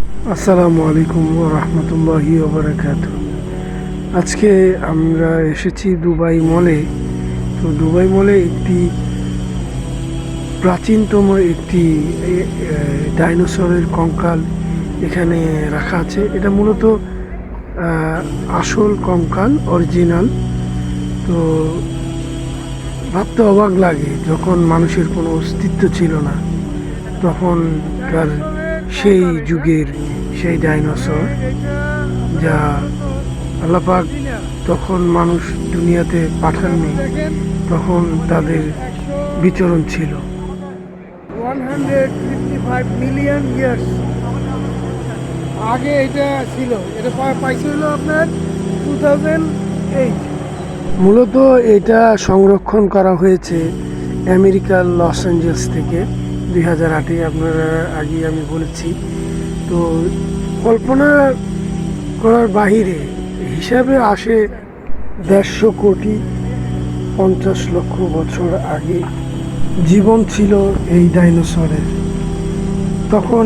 আসসালামু আলাইকুম ওয়া রাহমাতুল্লাহি ওয়া বারাকাতুহু। আজকে আমরা এসেছি দুবাই মলে। তো দুবাই মলে একটি প্রাচীনতম একটি ডাইনোসরের কঙ্কাল এখানে রাখা আছে। এটা মূলত আসল কঙ্কাল, অরিজিনাল। তো ভাবতে অবাক লাগে, যখন মানুষের কোনো অস্তিত্ব ছিল না তখনকার সেই যুগের সেই ডাইনোসর, যা আল্লাহ পাক তখন মানুষ দুনিয়াতে পাঠাননি, তখন তাদের বিচরণ ছিল 155 মিলিয়ন ইয়ার্স আগে। এটা ছিল, এটা পাইছিল আপনার 2008। মূলত এটা সংরক্ষণ করা হয়েছে আমেরিকার লস অ্যাঞ্জেলস থেকে 2008-এ। আপনারা আগে আমি বলেছি। তো কল্পনা করার বাহিরে হিসাবে আসে 150 কোটি 50 লক্ষ বছর আগে জীবন ছিল এই ডাইনোসরের, তখন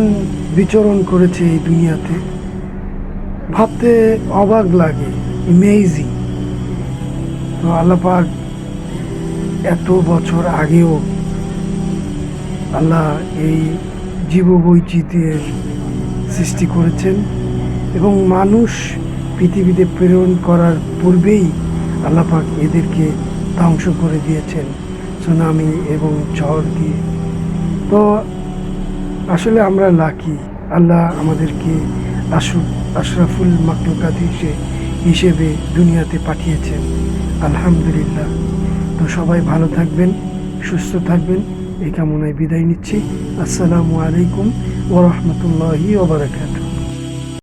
বিচরণ করেছে এই দুনিয়াতে। ভাবতে অবাক লাগে, ইমেজিং। তো আল্লাহ পাক এত বছর আগেও আল্লাহ এই জীববৈচিত্র্যের সৃষ্টি করেছেন, এবং মানুষ পৃথিবীতে প্রেরণ করার পূর্বেই আল্লাহ পাক এদেরকে ধ্বংস করে দিয়েছেন সুনামি এবং ঝড় দিয়ে। তো আসলে আমরা লাকি, আল্লাহ আমাদেরকে আশরাফুল মাখলুকাত হিসেবে দুনিয়াতে পাঠিয়েছেন, আলহামদুলিল্লাহ। তো সবাই ভালো থাকবেন, সুস্থ থাকবেন, এই কামনায় বিদায় নিচ্ছি। আসসালামু আলাইকুম ওয়া রাহমাতুল্লাহি ওয়া বারাকাতুহু।